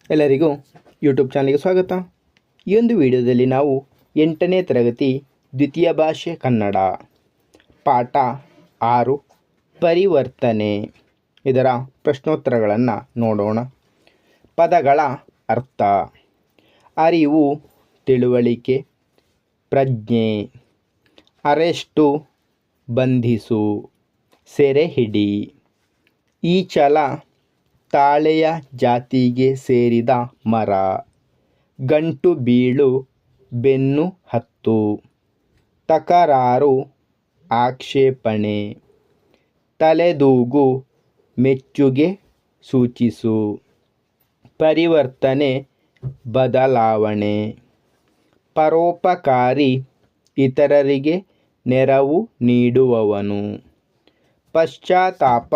ಎಲ್ಲರಿಗೂ ಯೂಟ್ಯೂಬ್ ಚಾನಲ್ಗೆ ಸ್ವಾಗತ. ಈ ಒಂದು ವಿಡಿಯೋದಲ್ಲಿ ನಾವು 8ನೇ ತರಗತಿ ದ್ವಿತೀಯ ಭಾಷೆ ಕನ್ನಡ ಪಾಠ 6 ಪರಿವರ್ತನೆ ಇದರ ಪ್ರಶ್ನೋತ್ತರಗಳನ್ನು ನೋಡೋಣ. ಪದಗಳ ಅರ್ಥ: ಅರಿವು, ತಿಳುವಳಿಕೆ, ಪ್ರಜ್ಞೆ. ಅರೆಸ್ಟು ಬಂಧಿಸು, ಸೆರೆ ಹಿಡಿ. ಈಚಲ ತಾಳೆಯ ಜಾತಿಗೆ ಸೇರಿದ ಮರ. ಗಂಟು ಬೀಳು, ಬೆನ್ನು ಹತ್ತು. ತಕರಾರು, ಆಕ್ಷೇಪಣೆ. ತಲೆದೂಗು, ಮೆಚ್ಚುಗೆ ಸೂಚಿಸು. ಪರಿವರ್ತನೆ, ಬದಲಾವಣೆ. ಪರೋಪಕಾರಿ, ಇತರರಿಗೆ ನೆರವು ನೀಡುವವನು. ಪಶ್ಚಾತ್ತಾಪ,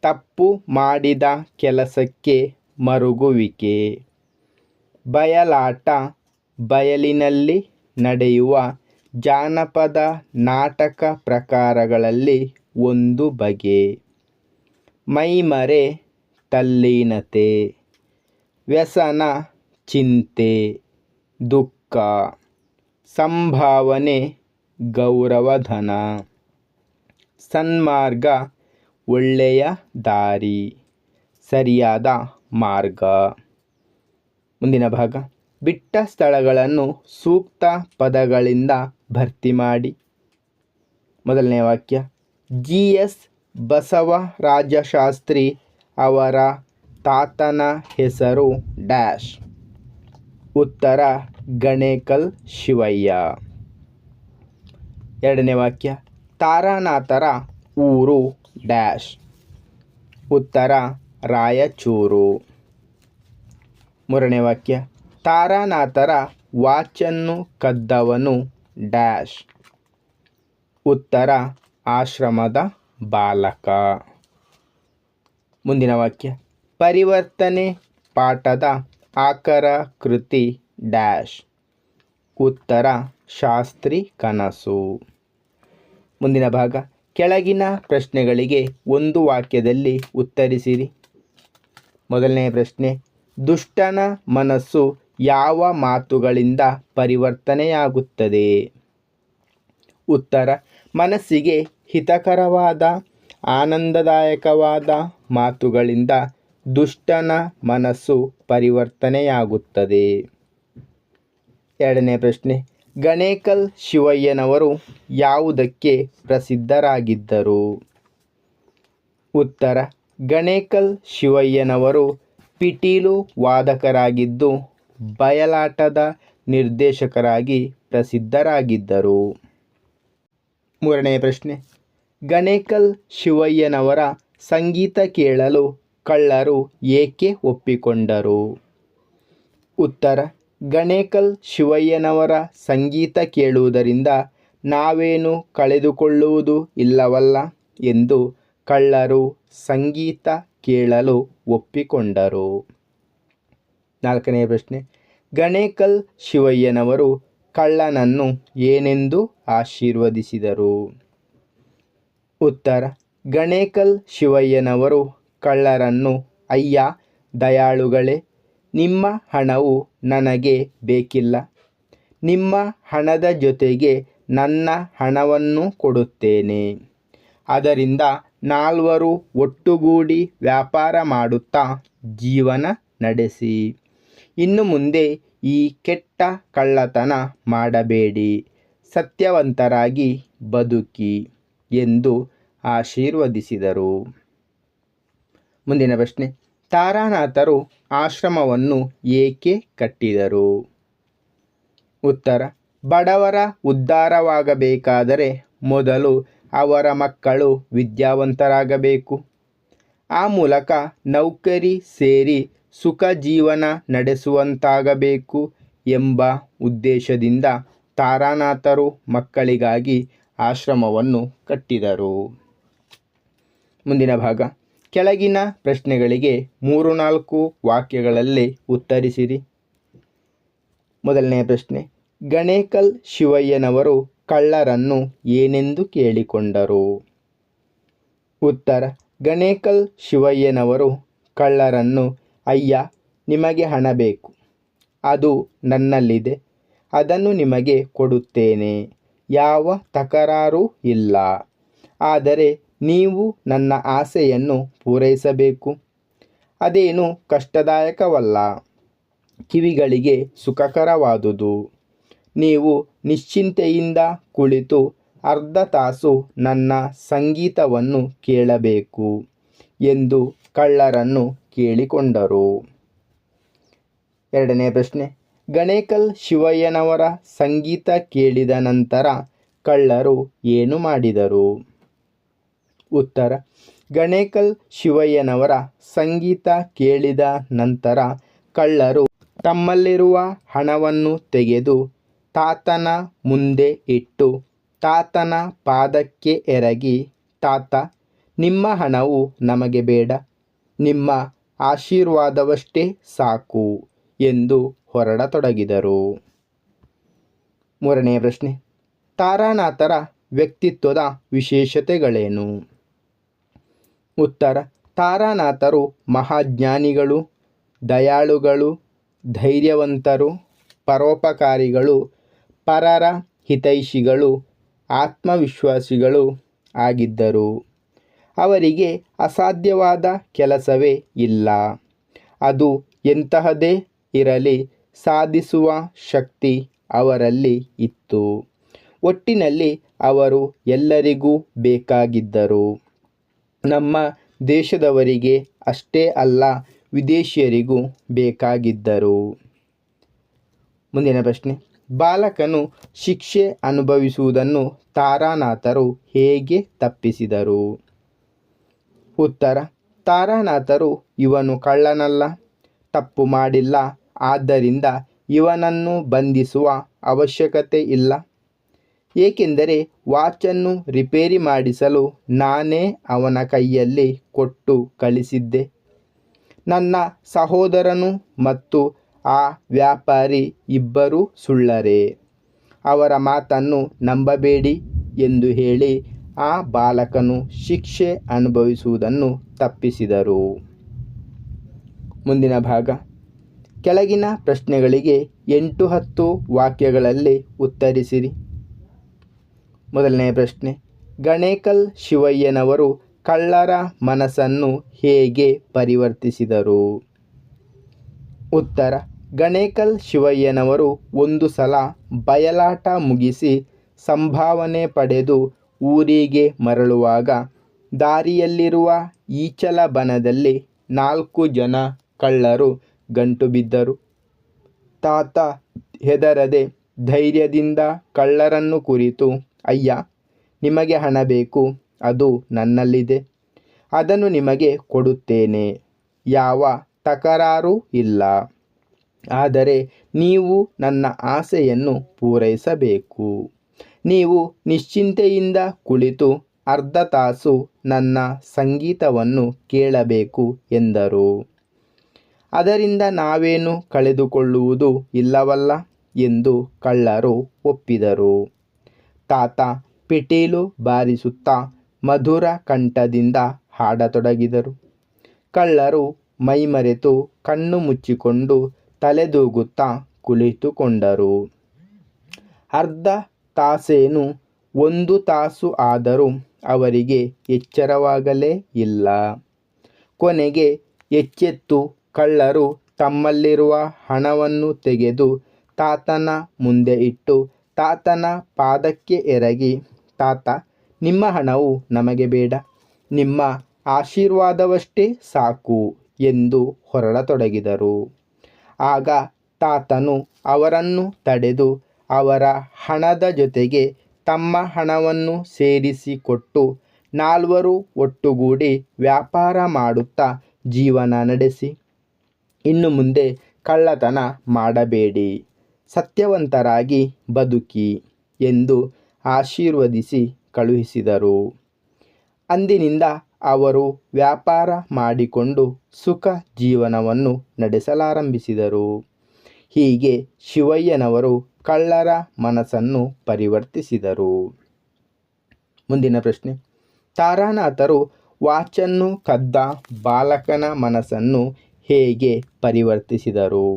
ತಪ್ಪು ಮಾಡಿದ ಕೆಲಸಕ್ಕೆ ಮರುಗುವಿಕೆ. ಬಯಲಾಟ, ಬಯಲಿನಲ್ಲಿ ನಡೆಯುವ ಜಾನಪದ ನಾಟಕ ಪ್ರಕಾರಗಳಲ್ಲಿ ಒಂದು ಬಗೆ. ಮೈಮರೆ, ತಲ್ಲೀನತೆ. ವ್ಯಸನ, ಚಿಂತೆ, ದುಃಖ. ಸಂಭಾವನೆ, ಗೌರವಧನ. ಸನ್ಮಾರ್ಗ, ಒಳ್ಳೆಯ ದಾರಿ, ಸರಿಯಾದ ಮಾರ್ಗ. ಮುಂದಿನ ಭಾಗ: ಬಿಟ್ಟ ಸ್ಥಳಗಳನ್ನು ಸೂಕ್ತ ಪದಗಳಿಂದ ಭರ್ತಿ ಮಾಡಿ. ಮೊದಲನೇ ವಾಕ್ಯ: ಜಿ.ಎಸ್. ಬಸವರಾಜಶಾಸ್ತ್ರಿ ಅವರ ತಾತನ ಹೆಸರು ಡ್ಯಾಶ್. ಉತ್ತರ: ಗಣೇಕಲ್ ಶಿವಯ್ಯ. ಎರಡನೇ ವಾಕ್ಯ: ತಾರಾನಾಥರ ಊರು ಡ್ಯಾಶ್. ಉತ್ತರ: ರಾಯಚೂರು. ಮೂರನೇ ವಾಕ್ಯ: ತಾರಾನಾಥರ ವಾಚನ್ನು ಕದ್ದವನು ಡ್ಯಾಶ್. ಉತ್ತರ: ಆಶ್ರಮದ ಬಾಲಕ. ಮುಂದಿನ ವಾಕ್ಯ: ಪರಿವರ್ತನೆ ಪಾಠದ ಆಕರ ಕೃತಿ ಡ್ಯಾಶ್. ಉತ್ತರ: ಶಾಸ್ತ್ರಿ ಕನಸು. ಮುಂದಿನ ಭಾಗ: ಕೆಳಗಿನ ಪ್ರಶ್ನೆಗಳಿಗೆ ಒಂದು ವಾಕ್ಯದಲ್ಲಿ ಉತ್ತರಿಸಿರಿ. ಮೊದಲನೆಯ ಪ್ರಶ್ನೆ: ದುಷ್ಟನ ಮನಸ್ಸು ಯಾವ ಮಾತುಗಳಿಂದ ಪರಿವರ್ತನೆಯಾಗುತ್ತದೆ? ಉತ್ತರ: ಮನಸ್ಸಿಗೆ ಹಿತಕರವಾದ ಆನಂದದಾಯಕವಾದ ಮಾತುಗಳಿಂದ ದುಷ್ಟನ ಮನಸ್ಸು ಪರಿವರ್ತನೆಯಾಗುತ್ತದೆ. ಎರಡನೇ ಪ್ರಶ್ನೆ: ಗಣೇಕಲ್ ಶಿವಯ್ಯನವರು ಯಾವುದಕ್ಕೆ ಪ್ರಸಿದ್ಧರಾಗಿದ್ದರು? ಉತ್ತರ: ಗಣೇಕಲ್ ಶಿವಯ್ಯನವರು ಪಿಟೀಲು ವಾದಕರಾಗಿದ್ದು ಬಯಲಾಟದ ನಿರ್ದೇಶಕರಾಗಿ ಪ್ರಸಿದ್ಧರಾಗಿದ್ದರು. ಮೂರನೆಯ ಪ್ರಶ್ನೆ: ಗಣೇಕಲ್ ಶಿವಯ್ಯನವರ ಸಂಗೀತ ಕೇಳಲು ಕಳ್ಳರು ಏಕೆ ಒಪ್ಪಿಕೊಂಡರು? ಉತ್ತರ: ಗಣೇಕಲ್ ಶಿವಯ್ಯನವರ ಸಂಗೀತ ಕೇಳುವುದರಿಂದ ನಾವೇನು ಕಳೆದುಕೊಳ್ಳುವುದು ಇಲ್ಲವಲ್ಲ ಎಂದು ಕಳ್ಳರು ಸಂಗೀತ ಕೇಳಲು ಒಪ್ಪಿಕೊಂಡರು. ನಾಲ್ಕನೆಯ ಪ್ರಶ್ನೆ: ಗಣೇಕಲ್ ಶಿವಯ್ಯನವರು ಕಳ್ಳನನ್ನು ಏನೆಂದು ಆಶೀರ್ವದಿಸಿದರು? ಉತ್ತರ: ಗಣೇಕಲ್ ಶಿವಯ್ಯನವರು ಕಳ್ಳರನ್ನು ಅಯ್ಯ ದಯಾಳುಗಳೇ, ನಿಮ್ಮ ಹಣವು ನನಗೆ ಬೇಕಿಲ್ಲ. ನಿಮ್ಮ ಹಣದ ಜೊತೆಗೆ ನನ್ನ ಹಣವನ್ನು ಕೊಡುತ್ತೇನೆ. ಅದರಿಂದ ನಾಲ್ವರು ಒಟ್ಟುಗೂಡಿ ವ್ಯಾಪಾರ ಮಾಡುತ್ತಾ ಜೀವನ ನಡೆಸಿ. ಇನ್ನು ಮುಂದೆ ಈ ಕೆಟ್ಟ ಕಳ್ಳತನ ಮಾಡಬೇಡಿ, ಸತ್ಯವಂತರಾಗಿ ಬದುಕಿ ಎಂದು ಆಶೀರ್ವದಿಸಿದರು. ಮುಂದಿನ ಪ್ರಶ್ನೆ: ತಾರಾನಾಥರು ಆಶ್ರಮವನ್ನು ಏಕೆ ಕಟ್ಟಿದರು? ಉತ್ತರ: ಬಡವರ ಉದ್ಧಾರವಾಗಬೇಕಾದರೆ ಮೊದಲು ಅವರ ಮಕ್ಕಳು ವಿದ್ಯಾವಂತರಾಗಬೇಕು. ಆ ಮೂಲಕ ನೌಕರಿ ಸೇರಿ ಸುಖ ಜೀವನ ನಡೆಸುವಂತಾಗಬೇಕು ಎಂಬ ಉದ್ದೇಶದಿಂದ ತಾರಾನಾಥರು ಮಕ್ಕಳಿಗಾಗಿ ಆಶ್ರಮವನ್ನು ಕಟ್ಟಿದರು. ಮುಂದಿನ ಭಾಗ: ಕೆಳಗಿನ ಪ್ರಶ್ನೆಗಳಿಗೆ 3-4 ವಾಕ್ಯಗಳಲ್ಲಿ ಉತ್ತರಿಸಿರಿ. ಮೊದಲನೆಯ ಪ್ರಶ್ನೆ: ಗಣೇಕಲ್ ಶಿವಯ್ಯನವರು ಕಳ್ಳರನ್ನು ಏನೆಂದು ಕೇಳಿಕೊಂಡರು? ಉತ್ತರ: ಗಣೇಕಲ್ ಶಿವಯ್ಯನವರು ಕಳ್ಳರನ್ನು ಅಯ್ಯ ನಿಮಗೆ ಹಣ ಬೇಕು, ಅದು ನನ್ನಲ್ಲಿದೆ, ಅದನ್ನು ನಿಮಗೆ ಕೊಡುತ್ತೇನೆ, ಯಾವ ತಕರಾರು ಇಲ್ಲ. ಆದರೆ ನೀವು ನನ್ನ ಆಸೆಯನ್ನು ಪೂರೈಸಬೇಕು. ಅದೇನು ಕಷ್ಟದಾಯಕವಲ್ಲ, ಕಿವಿಗಳಿಗೆ ಸುಖಕರವಾದುದು. ನೀವು ನಿಶ್ಚಿಂತೆಯಿಂದ ಕುಳಿತು ಅರ್ಧ ತಾಸು ನನ್ನ ಸಂಗೀತವನ್ನು ಕೇಳಬೇಕು ಎಂದು ಕಳ್ಳರನ್ನು ಕೇಳಿಕೊಂಡರು. ಎರಡನೇ ಪ್ರಶ್ನೆ, ಗಣೇಕಲ್ ಶಿವಯ್ಯನವರ ಸಂಗೀತ ಕೇಳಿದ ನಂತರ ಕಳ್ಳರು ಏನು ಮಾಡಿದರು? ಉತ್ತರ, ಗಣೇಕಲ್ ಶಿವಯ್ಯನವರ ಸಂಗೀತ ಕೇಳಿದ ನಂತರ ಕಳ್ಳರು ತಮ್ಮಲ್ಲಿರುವ ಹಣವನ್ನು ತೆಗೆದು ತಾತನ ಮುಂದೆ ಇಟ್ಟು ತಾತನ ಪಾದಕ್ಕೆ ಎರಗಿ, ತಾತ, ನಿಮ್ಮ ಹಣವು ನಮಗೆ ಬೇಡ, ನಿಮ್ಮ ಆಶೀರ್ವಾದವಷ್ಟೇ ಸಾಕು ಎಂದು ಹೊರಡತೊಡಗಿದರು. ಮೂರನೆಯ ಪ್ರಶ್ನೆ, ತಾರಾನಾಥರ ವ್ಯಕ್ತಿತ್ವದ ವಿಶೇಷತೆಗಳೇನು? ಉತ್ತರ, ತಾರಾನಾಥರು ಮಹಾಜ್ಞಾನಿಗಳು, ದಯಾಳುಗಳು, ಧೈರ್ಯವಂತರು, ಪರೋಪಕಾರಿಗಳು, ಪರರ ಹಿತೈಷಿಗಳು, ಆತ್ಮವಿಶ್ವಾಸಿಗಳು ಆಗಿದ್ದರು. ಅವರಿಗೆ ಅಸಾಧ್ಯವಾದ ಕೆಲಸವೇ ಇಲ್ಲ. ಅದು ಎಂತಹದೇ ಇರಲಿ ಸಾಧಿಸುವ ಶಕ್ತಿ ಅವರಲ್ಲಿ ಇತ್ತು. ಒಟ್ಟಿನಲ್ಲಿ ಅವರು ಎಲ್ಲರಿಗೂ ಬೇಕಾಗಿದ್ದರು. ನಮ್ಮ ದೇಶದವರಿಗೆ ಅಷ್ಟೇ ಅಲ್ಲ, ವಿದೇಶಿಯರಿಗೂ ಬೇಕಾಗಿದ್ದರು. ಮುಂದಿನ ಪ್ರಶ್ನೆ, ಬಾಲಕನು ಶಿಕ್ಷೆ ಅನುಭವಿಸುವುದನ್ನು ತಾರಾನಾಥರು ಹೇಗೆ ತಪ್ಪಿಸಿದರು? ಉತ್ತರ, ತಾರಾನಾಥರು ಇವನು ಕಳ್ಳನಲ್ಲ, ತಪ್ಪು ಮಾಡಿಲ್ಲ, ಆದ್ದರಿಂದ ಇವನನ್ನು ಬಂಧಿಸುವ ಅವಶ್ಯಕತೆ ಇಲ್ಲ. ಏಕೆಂದರೆ ವಾಚನ್ನು ರಿಪೇರಿ ಮಾಡಿಸಲು ನಾನೇ ಅವನ ಕೈಯಲ್ಲಿ ಕೊಟ್ಟು ಕಳಿಸಿದ್ದೆ. ನನ್ನ ಸಹೋದರನು ಮತ್ತು ಆ ವ್ಯಾಪಾರಿ ಇಬ್ಬರೂ ಸುಳ್ಳರೇ, ಅವರ ಮಾತನ್ನು ನಂಬಬೇಡಿ ಎಂದು ಹೇಳಿ ಆ ಬಾಲಕನು ಶಿಕ್ಷೆ ಅನುಭವಿಸುವುದನ್ನು ತಪ್ಪಿಸಿದರು. ಮುಂದಿನ ಭಾಗ, ಕೆಳಗಿನ ಪ್ರಶ್ನೆಗಳಿಗೆ 8-10 ವಾಕ್ಯಗಳಲ್ಲಿ ಉತ್ತರಿಸಿರಿ. ಮೊದಲನೆಯ ಪ್ರಶ್ನೆ, ಗಣೇಕಲ್ ಶಿವಯ್ಯನವರು ಕಳ್ಳರ ಮನಸ್ಸನ್ನು ಹೇಗೆ ಪರಿವರ್ತಿಸಿದರು? ಉತ್ತರ, ಗಣೇಕಲ್ ಶಿವಯ್ಯನವರು ಒಂದು ಸಲ ಬಯಲಾಟ ಮುಗಿಸಿ ಸಂಭಾವನೆ ಪಡೆದು ಊರಿಗೆ ಮರಳುವಾಗ ದಾರಿಯಲ್ಲಿರುವ ಈಚಲ ಬನದಲ್ಲಿ 4 ಜನ ಕಳ್ಳರು ಗಂಟು ಬಿದ್ದರು. ತಾತ ಹೆದರದೆ ಧೈರ್ಯದಿಂದ ಕಳ್ಳರನ್ನು ಕುರಿತು, ಅಯ್ಯ, ನಿಮಗೆ ಹಣ ಬೇಕು, ಅದು ನನ್ನಲ್ಲಿದೆ, ಅದನ್ನು ನಿಮಗೆ ಕೊಡುತ್ತೇನೆ, ಯಾವ ತಕರಾರು ಇಲ್ಲ. ಆದರೆ ನೀವು ನನ್ನ ಆಸೆಯನ್ನು ಪೂರೈಸಬೇಕು. ನೀವು ನಿಶ್ಚಿಂತೆಯಿಂದ ಕುಳಿತು ಅರ್ಧ ತಾಸು ನನ್ನ ಸಂಗೀತವನ್ನು ಕೇಳಬೇಕು ಎಂದರು. ಅದರಿಂದ ನಾವೇನು ಕಳೆದುಕೊಳ್ಳುವುದು ಇಲ್ಲವಲ್ಲ ಎಂದು ಕಳ್ಳರು ಒಪ್ಪಿದರು. ತಾತ ಪಿಟೀಲು ಬಾರಿಸುತ್ತಾ ಮಧುರ ಕಂಠದಿಂದ ಹಾಡತೊಡಗಿದರು. ಕಳ್ಳರು ಮೈಮರೆತು ಕಣ್ಣು ಮುಚ್ಚಿಕೊಂಡು ತಲೆದೂಗುತ್ತಾ ಕುಳಿತುಕೊಂಡರು. ಅರ್ಧ ತಾಸೇನು 1 ತಾಸು ಆದರೂ ಅವರಿಗೆ ಎಚ್ಚರವಾಗಲೇ ಇಲ್ಲ. ಕೊನೆಗೆ ಎಚ್ಚೆತ್ತು ಕಳ್ಳರು ತಮ್ಮಲ್ಲಿರುವ ಹಣವನ್ನು ತೆಗೆದು ತಾತನ ಮುಂದೆ ಇಟ್ಟು ತಾತನ ಪಾದಕ್ಕೆ ಎರಗಿ, ತಾತ, ನಿಮ್ಮ ಹಣವು ನಮಗೆ ಬೇಡ, ನಿಮ್ಮ ಆಶೀರ್ವಾದವಷ್ಟೇ ಸಾಕು ಎಂದು ಹೊರಡತೊಡಗಿದರು. ಆಗ ತಾತನು ಅವರನ್ನು ತಡೆದು ಅವರ ಹಣದ ಜೊತೆಗೆ ತಮ್ಮ ಹಣವನ್ನು ಸೇರಿಸಿಕೊಟ್ಟು 4 ಒಟ್ಟುಗೂಡಿ ವ್ಯಾಪಾರ ಮಾಡುತ್ತಾ ಜೀವನ ನಡೆಸಿ, ಇನ್ನು ಮುಂದೆ ಕಳ್ಳತನ ಮಾಡಬೇಡಿ, ಸತ್ಯವಂತರಾಗಿ ಬದುಕಿ ಎಂದು ಆಶೀರ್ವದಿಸಿ ಕಳುಹಿಸಿದರು. ಅಂದಿನಿಂದ ಅವರು ವ್ಯಾಪಾರ ಮಾಡಿಕೊಂಡು ಸುಖ ಜೀವನವನ್ನು ನಡೆಸಲಾರಂಭಿಸಿದರು. ಹೀಗೆ ಶಿವಯ್ಯನವರು ಕಳ್ಳರ ಮನಸ್ಸನ್ನು ಪರಿವರ್ತಿಸಿದರು. ಮುಂದಿನ ಪ್ರಶ್ನೆ, ತಾರಾನಾಥರು ವಾಚನ್ನು ಕದ್ದ ಬಾಲಕನ ಮನಸ್ಸನ್ನು ಹೇಗೆ ಪರಿವರ್ತಿಸಿದರು?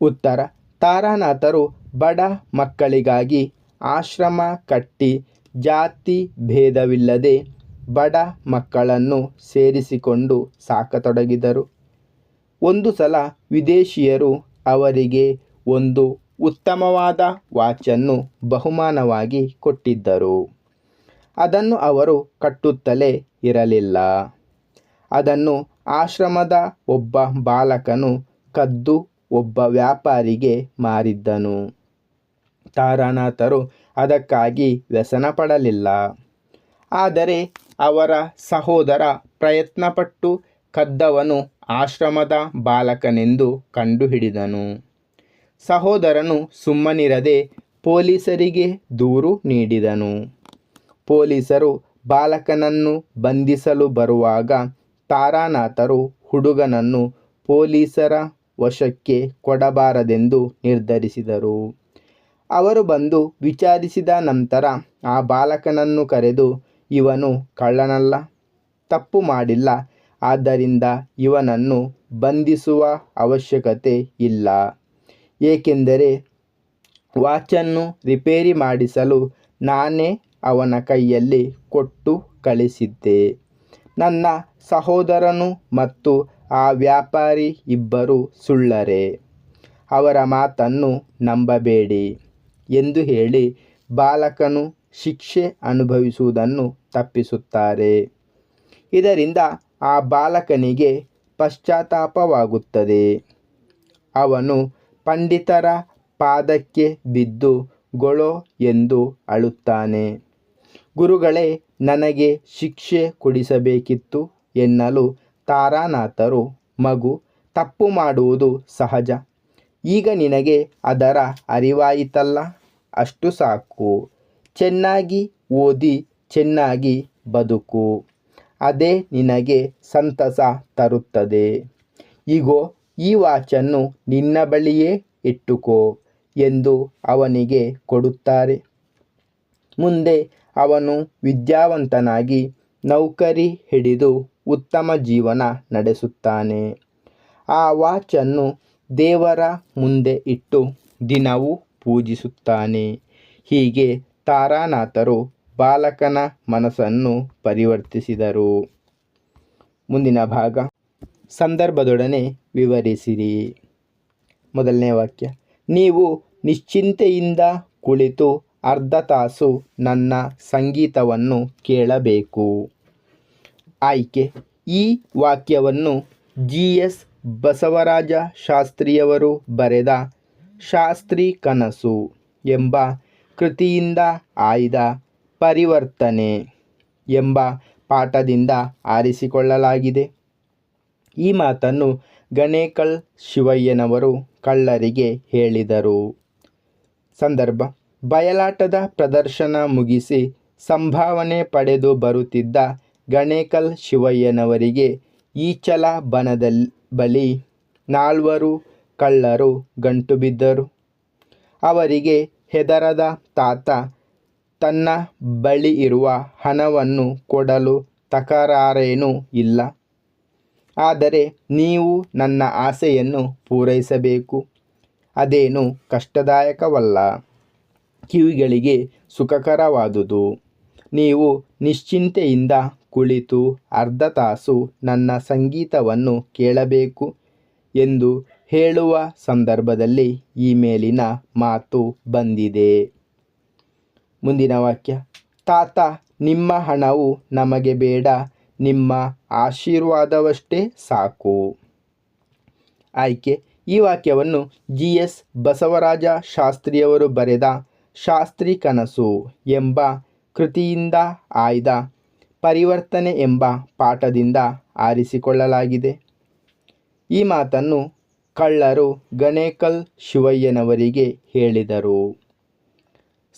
ಉತ್ತರ: ತಾರಾನಾಥರು ಬಡ ಮಕ್ಕಳಿಗಾಗಿ ಆಶ್ರಮ ಕಟ್ಟಿ ಜಾತಿ ಭೇದವಿಲ್ಲದೆ ಬಡ ಮಕ್ಕಳನ್ನು ಸೇರಿಸಿಕೊಂಡು ಸಾಕತೊಡಗಿದರು. ಒಂದು ಸಲ ವಿದೇಶಿಯರು ಅವರಿಗೆ ಒಂದು ಉತ್ತಮವಾದ ವಾಚನ್ನು ಬಹುಮಾನವಾಗಿ ಕೊಟ್ಟಿದ್ದರು. ಅದನ್ನು ಅವರು ಕಟ್ಟುತ್ತಲೇ ಇರಲಿಲ್ಲ. ಅದನ್ನು ಆಶ್ರಮದ ಒಬ್ಬ ಬಾಲಕನು ಕದ್ದು ಒಬ್ಬ ವ್ಯಾಪಾರಿಗೆ ಮಾರಿದ್ದನು. ತಾರಾನಾಥರು ಅದಕ್ಕಾಗಿ ವ್ಯಸನ ಪಡಲಿಲ್ಲ. ಆದರೆ ಅವರ ಸಹೋದರ ಪ್ರಯತ್ನಪಟ್ಟು ಕದ್ದವನು ಆಶ್ರಮದ ಬಾಲಕನೆಂದು ಕಂಡುಹಿಡಿದನು. ಸಹೋದರನು ಸುಮ್ಮನಿರದೆ ಪೊಲೀಸರಿಗೆ ದೂರು ನೀಡಿದನು. ಪೊಲೀಸರು ಬಾಲಕನನ್ನು ಬಂಧಿಸಲು ಬರುವಾಗ ತಾರಾನಾಥರು ಹುಡುಗನನ್ನು ಪೊಲೀಸರ ವಶಕ್ಕೆ ಕೊಡಬಾರದೆಂದು ನಿರ್ಧರಿಸಿದರು. ಅವರು ಬಂದು ವಿಚಾರಿಸಿದ ನಂತರ ಆ ಬಾಲಕನನ್ನು ಕರೆದು, ಇವನು ಕಳ್ಳನಲ್ಲ, ತಪ್ಪು ಮಾಡಿಲ್ಲ, ಆದ್ದರಿಂದ ಇವನನ್ನು ಬಂಧಿಸುವ ಅವಶ್ಯಕತೆ ಇಲ್ಲ. ಏಕೆಂದರೆ ವಾಚನ್ನು ರಿಪೇರಿ ಮಾಡಿಸಲು ನಾನೇ ಅವನ ಕೈಯಲ್ಲಿ ಕೊಟ್ಟು ಕಳಿಸಿದ್ದೆ. ನನ್ನ ಸಹೋದರನು ಮತ್ತು ಆ ವ್ಯಾಪಾರಿ ಇಬ್ಬರು ಸುಳ್ಳರೇ. ಅವರ ಮಾತನ್ನು ನಂಬಬೇಡಿ ಎಂದು ಹೇಳಿ ಬಾಲಕನು ಶಿಕ್ಷೆ ಅನುಭವಿಸುವುದನ್ನು ತಪ್ಪಿಸುತ್ತಾರೆ. ಇದರಿಂದ ಆ ಬಾಲಕನಿಗೆ ಪಶ್ಚಾತ್ತಾಪವಾಗುತ್ತದೆ. ಅವನು ಪಂಡಿತರ ಪಾದಕ್ಕೆ ಬಿದ್ದು ಗೊಳೋ ಎಂದು ಅಳುತ್ತಾನೆ. ಗುರುಗಳೇ, ನನಗೆ ಶಿಕ್ಷೆ ಕೊಡಿಸಬೇಕಿತ್ತು ಎನ್ನಲು ತಾರಾನಾಥರು, ಮಗು, ತಪ್ಪು ಮಾಡುವುದು ಸಹಜ. ಈಗ ನಿನಗೆ ಅದರ ಅರಿವಾಯಿತಲ್ಲ, ಅಷ್ಟು ಸಾಕು. ಚೆನ್ನಾಗಿ ಓದಿ ಚೆನ್ನಾಗಿ ಬದುಕು. ಅದೇ ನಿನಗೆ ಸಂತಸ ತರುತ್ತದೆ. ಇಗೋ, ಈ ವಾಚನ್ನು ನಿನ್ನ ಬಳಿಯೇ ಇಟ್ಟುಕೋ ಎಂದು ಅವನಿಗೆ ಕೊಡುತ್ತಾರೆ. ಮುಂದೆ ಅವನು ವಿದ್ಯಾವಂತನಾಗಿ ನೌಕರಿ ಹಿಡಿದು ಉತ್ತಮ ಜೀವನ ನಡೆಸುತ್ತಾನೆ. ಆ ವಾಚನ್ನು ದೇವರ ಮುಂದೆ ಇಟ್ಟು ದಿನವೂ ಪೂಜಿಸುತ್ತಾನೆ. ಹೀಗೆ ತಾರಾನಾಥರು ಬಾಲಕನ ಮನಸ್ಸನ್ನು ಪರಿವರ್ತಿಸಿದರು. ಮುಂದಿನ ಭಾಗ: ಸಂದರ್ಭದೊಡನೆ ವಿವರಿಸಿರಿ. ಮೊದಲನೇ ವಾಕ್ಯ: ನೀವು ನಿಶ್ಚಿಂತೆಯಿಂದ ಕುಳಿತು ಅರ್ಧ ತಾಸು ನನ್ನ ಸಂಗೀತವನ್ನು ಕೇಳಬೇಕು. ಆಯ್ಕೆ: ಈ ವಾಕ್ಯವನ್ನು ಜಿ.ಎಸ್. ಬಸವರಾಜ ಶಾಸ್ತ್ರಿಯವರು ಬರೆದ ಶಾಸ್ತ್ರಿ ಕನಸು ಎಂಬ ಕೃತಿಯಿಂದ ಆಯ್ದ ಪರಿವರ್ತನೆ ಎಂಬ ಪಾಠದಿಂದ ಆರಿಸಿಕೊಳ್ಳಲಾಗಿದೆ. ಈ ಮಾತನ್ನು ಗಣೇಕಲ್ ಶಿವಯ್ಯನವರು ಕಳ್ಳರಿಗೆ ಹೇಳಿದರು. ಸಂದರ್ಭ: ಬಯಲಾಟದ ಪ್ರದರ್ಶನ ಮುಗಿಸಿ ಸಂಭಾವನೆ ಪಡೆದು ಬರುತ್ತಿದ್ದ ಗಣೇಕಲ್ ಶಿವಯ್ಯನವರಿಗೆ ಈಚಲ ಬನದ ಬಳಿ 4 ಕಳ್ಳರು ಗಂಟು ಬಿದ್ದರು. ಅವರಿಗೆ ಹೆದರದ ತಾತ ತನ್ನ ಬಳಿ ಇರುವ ಹಣವನ್ನು ಕೊಡಲು ತಕರಾರೇನೂ ಇಲ್ಲ. ಆದರೆ ನೀವು ನನ್ನ ಆಸೆಯನ್ನು ಪೂರೈಸಬೇಕು. ಅದೇನು ಕಷ್ಟದಾಯಕವಲ್ಲ, ಕಿವಿಗಳಿಗೆ ಸುಖಕರವಾದುದು. ನೀವು ನಿಶ್ಚಿಂತೆಯಿಂದ ಕುಳಿತು ಅರ್ಧ ತಾಸು ನನ್ನ ಸಂಗೀತವನ್ನು ಕೇಳಬೇಕು ಎಂದು ಹೇಳುವ ಸಂದರ್ಭದಲ್ಲಿ ಈ ಮೇಲಿನ ಮಾತು ಬಂದಿದೆ. ಮುಂದಿನ ವಾಕ್ಯ: ತಾತ, ನಿಮ್ಮ ಹಣವು ನಮಗೆ ಬೇಡ, ನಿಮ್ಮ ಆಶೀರ್ವಾದವಷ್ಟೇ ಸಾಕು. ಆಯ್ಕೆ: ಈ ವಾಕ್ಯವನ್ನು ಜಿ.ಎಸ್. ಬಸವರಾಜ ಶಾಸ್ತ್ರಿಯವರು ಬರೆದ ಶಾಸ್ತ್ರಿ ಕನಸು ಎಂಬ ಕೃತಿಯಿಂದ ಆಯ್ದ ಪರಿವರ್ತನೆ ಎಂಬ ಪಾಠದಿಂದ ಆರಿಸಿಕೊಳ್ಳಲಾಗಿದೆ. ಈ ಮಾತನ್ನು ಕಳ್ಳರು ಗಣೇಕಲ್ ಶಿವಯ್ಯನವರಿಗೆ ಹೇಳಿದರು.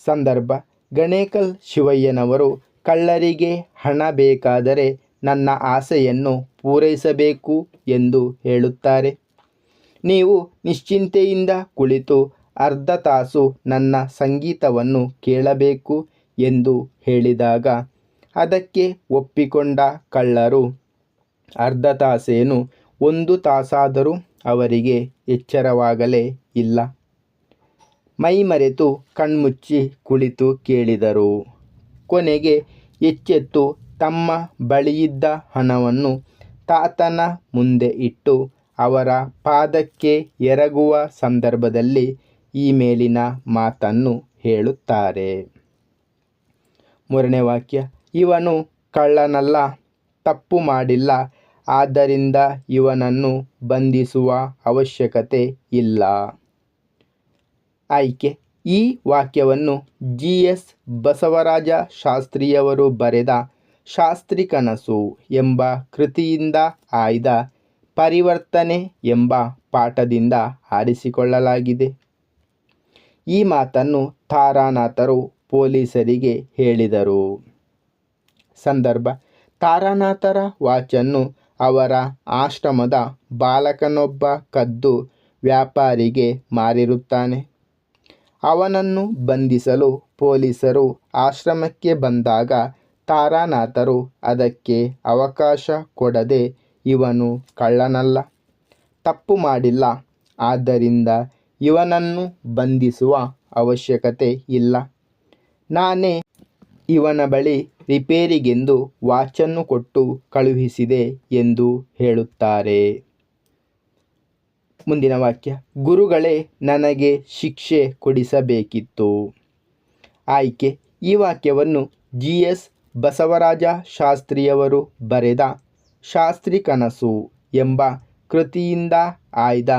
ಸಂದರ್ಭ: ಗಣೇಕಲ್ ಶಿವಯ್ಯನವರು ಕಳ್ಳರಿಗೆ ಹಣ ಬೇಕಾದರೆ ನನ್ನ ಆಸೆಯನ್ನು ಪೂರೈಸಬೇಕು ಎಂದು ಹೇಳುತ್ತಾರೆ. ನೀವು ನಿಶ್ಚಿಂತೆಯಿಂದ ಕುಳಿತು ಅರ್ಧ ತಾಸು ನನ್ನ ಸಂಗೀತವನ್ನು ಕೇಳಬೇಕು ಎಂದು ಹೇಳಿದಾಗ ಅದಕ್ಕೆ ಒಪ್ಪಿಕೊಂಡ ಕಳ್ಳರು ಅರ್ಧ ತಾಸೇನು 1 ತಾಸಾದರೂ ಅವರಿಗೆ ಎಚ್ಚರವಾಗಲೇ ಇಲ್ಲ. ಮೈಮರೆತು ಕಣ್ಮುಚ್ಚಿ ಕುಳಿತು ಕೇಳಿದರು. ಕೊನೆಗೆ ಎಚ್ಚೆತ್ತು ತಮ್ಮ ಬಳಿಯಿದ್ದ ಹಣವನ್ನು ತಾತನ ಮುಂದೆ ಇಟ್ಟು ಅವರ ಪಾದಕ್ಕೆ ಎರಗುವ ಸಂದರ್ಭದಲ್ಲಿ ಈ ಮೇಲಿನ ಮಾತನ್ನು ಹೇಳುತ್ತಾರೆ. 3ನೇ ವಾಕ್ಯ, ಇವನು ಕಳ್ಳನಲ್ಲ, ತಪ್ಪು ಮಾಡಿಲ್ಲ, ಆದ್ದರಿಂದ ಇವನನ್ನು ಬಂಧಿಸುವ ಅವಶ್ಯಕತೆ ಇಲ್ಲ. ಆಯ್ಕೆ: ಈ ವಾಕ್ಯವನ್ನು GS ಬಸವರಾಜ ಶಾಸ್ತ್ರಿಯವರು ಬರೆದ ಶಾಸ್ತ್ರಿ ಕನಸು ಎಂಬ ಕೃತಿಯಿಂದ ಆಯ್ದ ಪರಿವರ್ತನೆ ಎಂಬ ಪಾಠದಿಂದ ಆರಿಸಿಕೊಳ್ಳಲಾಗಿದೆ. ಈ ಮಾತನ್ನು ತಾರಾನಾಥರು ಪೊಲೀಸರಿಗೆ ಹೇಳಿದರು. ಸಂದರ್ಭ: ತಾರಾನಾಥರ ವಾಚನ್ನು ಅವರ ಆಶ್ರಮದ ಬಾಲಕನೊಬ್ಬ ಕದ್ದು ವ್ಯಾಪಾರಿಗೆ ಮಾರಿರುತ್ತಾನೆ. ಅವನನ್ನು ಬಂಧಿಸಲು ಪೊಲೀಸರು ಆಶ್ರಮಕ್ಕೆ ಬಂದಾಗ ತಾರಾನಾಥರು ಅದಕ್ಕೆ ಅವಕಾಶ ಕೊಡದೆ ಇವನು ಕಳ್ಳನಲ್ಲ, ತಪ್ಪು ಮಾಡಿಲ್ಲ, ಆದ್ದರಿಂದ ಇವನನ್ನು ಬಂಧಿಸುವ ಅವಶ್ಯಕತೆ ಇಲ್ಲ, ನಾನೇ ಇವನ ಬಳಿ ರಿಪೇರಿಗೆಂದು ವಾಚನ್ನು ಕೊಟ್ಟು ಕಳುಹಿಸಿದೆ ಎಂದು ಹೇಳುತ್ತಾರೆ. ಮುಂದಿನ ವಾಕ್ಯ, ಗುರುಗಳೇ ನನಗೆ ಶಿಕ್ಷೆ ಕೊಡಿಸಬೇಕಿತ್ತು. ಆಯ್ಕೆ: ಈ ವಾಕ್ಯವನ್ನು GS ಬಸವರಾಜ ಶಾಸ್ತ್ರಿಯವರು ಬರೆದ ಶಾಸ್ತ್ರಿ ಕನಸು ಎಂಬ ಕೃತಿಯಿಂದ ಆಯ್ದ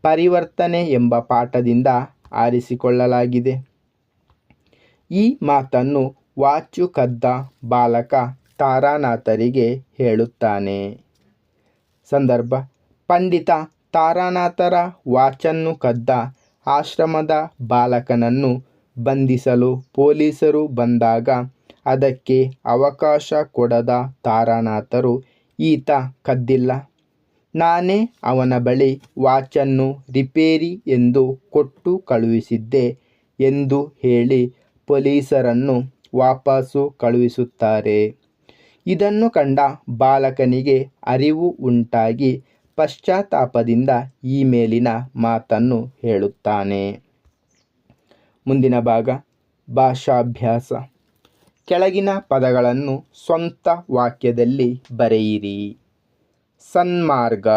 ಪರಿವರ್ತನೆ ಎಂಬ ಪಾಠದಿಂದ ಆರಿಸಿಕೊಳ್ಳಲಾಗಿದೆ. ಈ ಮಾತನ್ನು ವಾಚು ಕದ್ದ ಬಾಲಕ ತಾರಾನಾಥರಿಗೆ ಹೇಳುತ್ತಾನೆ. ಸಂದರ್ಭ: ಪಂಡಿತ ತಾರಾನಾಥರ ವಾಚನ್ನು ಕದ್ದ ಆಶ್ರಮದ ಬಾಲಕನನ್ನು ಬಂಧಿಸಲು ಪೊಲೀಸರು ಬಂದಾಗ ಅದಕ್ಕೆ ಅವಕಾಶ ಕೊಡದ ತಾರಾನಾಥರು, ಈತ ಕದ್ದಿಲ್ಲ, ನಾನೇ ಅವನ ಬಳಿ ವಾಚನ್ನು ರಿಪೇರಿ ಎಂದು ಕೊಟ್ಟು ಕಳುಹಿಸಿದ್ದೆ ಎಂದು ಹೇಳಿ ಪೊಲೀಸರನ್ನು ವಾಪಸ್ಸು ಕಳುಹಿಸುತ್ತಾರೆ. ಇದನ್ನು ಕಂಡ ಬಾಲಕನಿಗೆ ಅರಿವು ಉಂಟಾಗಿ ಪಶ್ಚಾತ್ತಾಪದಿಂದ ಈ ಮೇಲಿನ ಮಾತನ್ನು ಹೇಳುತ್ತಾನೆ. ಮುಂದಿನ ಭಾಗ ಭಾಷಾಭ್ಯಾಸ. ಕೆಳಗಿನ ಪದಗಳನ್ನು ಸ್ವಂತ ವಾಕ್ಯದಲ್ಲಿ ಬರೆಯಿರಿ. ಸನ್ಮಾರ್ಗ: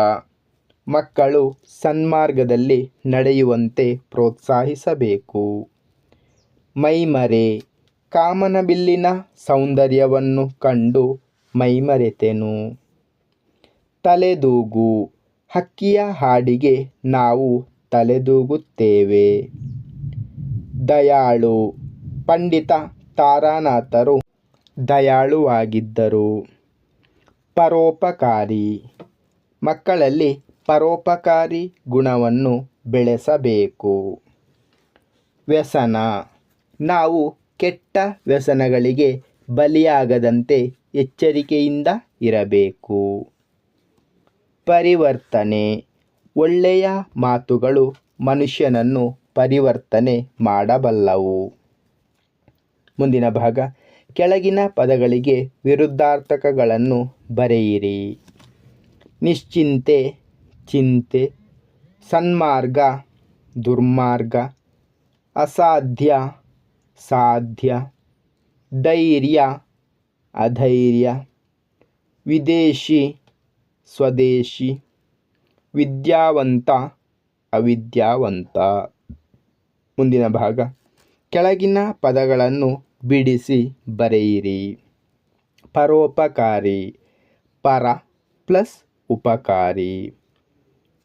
ಮಕ್ಕಳು ಸನ್ಮಾರ್ಗದಲ್ಲಿ ನಡೆಯುವಂತೆ ಪ್ರೋತ್ಸಾಹಿಸಬೇಕು. ಮೈಮರೆ: ಕಾಮನಬಿಲ್ಲಿನ ಸೌಂದರ್ಯವನ್ನು ಕಂಡು ಮೈಮರೆತೆನು. ತಲೆದೂಗು: ಹಕ್ಕಿಯ ಹಾಡಿಗೆ ನಾವು ತಲೆದೂಗುತ್ತೇವೆ. ದಯಾಳು: ಪಂಡಿತ ತಾರಾನಾಥರು ದಯಾಳುವಾಗಿದ್ದರು. ಪರೋಪಕಾರಿ: ಮಕ್ಕಳಲ್ಲಿ ಪರೋಪಕಾರಿ ಗುಣವನ್ನು ಬೆಳೆಸಬೇಕು. ವ್ಯಸನ: ನಾವು ಕೆಟ್ಟ ವ್ಯಸನಗಳಿಗೆ ಬಲಿಯಾಗದಂತೆ ಎಚ್ಚರಿಕೆಯಿಂದ ಇರಬೇಕು. ಪರಿವರ್ತನೆ: ಒಳ್ಳೆಯ ಮಾತುಗಳು ಮನುಷ್ಯನನ್ನು ಪರಿವರ್ತನೆ ಮಾಡಬಲ್ಲವು. ಮುಂದಿನ ಭಾಗ, ಕೆಳಗಿನ ಪದಗಳಿಗೆ ವಿರುದ್ಧಾರ್ಥಕಗಳನ್ನು ಬರೆಯಿರಿ. ನಿಶ್ಚಿಂತೆ ಚಿಂತೆ, ಸನ್ಮಾರ್ಗ ದುರ್ಮಾರ್ಗ, ಅಸಾಧ್ಯ ಸಾಧ್ಯ, ಧೈರ್ಯ ಅಧೈರ್ಯ, ವಿದೇಶಿ ಸ್ವದೇಶಿ, ವಿದ್ಯಾವಂತ ಅವಿದ್ಯಾವಂತ. ಮುಂದಿನ ಭಾಗ, ಕೆಳಗಿನ ಪದಗಳನ್ನು ಬಿಡಿಸಿ ಬರೆಯಿರಿ. ಪರೋಪಕಾರಿ ಪರ ಪ್ಲಸ್ ಉಪಕಾರಿ.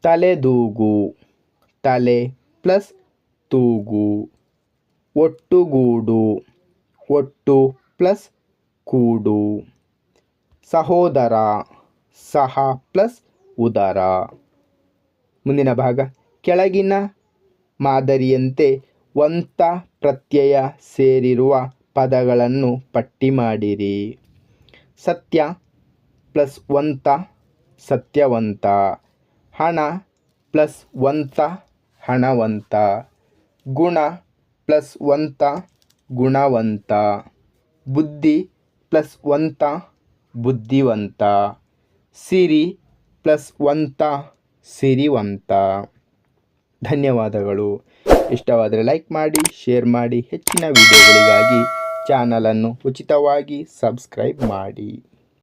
ತಲೆದೂಗು ತಲೆ ಪ್ಲಸ್ ತೂಗು. ಒಟ್ಟುಗೂಡು ಒಟ್ಟು ಪ್ಲಸ್ ಕೂಡು. ಸಹೋದರ ಸಹ ಪ್ಲಸ್ ಉದರ. ಮುಂದಿನ ಭಾಗ, ಕೆಳಗಿನ ಮಾದರಿಯಂತೆ ವಂತ ಪ್ರತ್ಯಯ ಸೇರಿರುವ ಪದಗಳನ್ನು ಪಟ್ಟಿ ಮಾಡಿರಿ. ಸತ್ಯ ಪ್ಲಸ್ ವಂತ ಸತ್ಯವಂತ. ಹಣ ಪ್ಲಸ್ ವಂತ ಹಣವಂತ. ಗುಣ ಪ್ಲಸ್ ವಂತ ಗುಣವಂತ. ಬುದ್ಧಿ ಪ್ಲಸ್ ವಂತ ಬುದ್ಧಿವಂತ. ಸಿರಿ ಪ್ಲಸ್ ವಂತ ಸಿರಿವಂತ. ಧನ್ಯವಾದಗಳು. ಇಷ್ಟವಾದರೆ ಲೈಕ್ ಮಾಡಿ, ಶೇರ್ ಮಾಡಿ. ಹೆಚ್ಚಿನ ವಿಡಿಯೋಗಳಿಗಾಗಿ ಚಾನಲನ್ನು ಉಚಿತವಾಗಿ ಸಬ್ಸ್ಕ್ರೈಬ್ ಮಾಡಿ.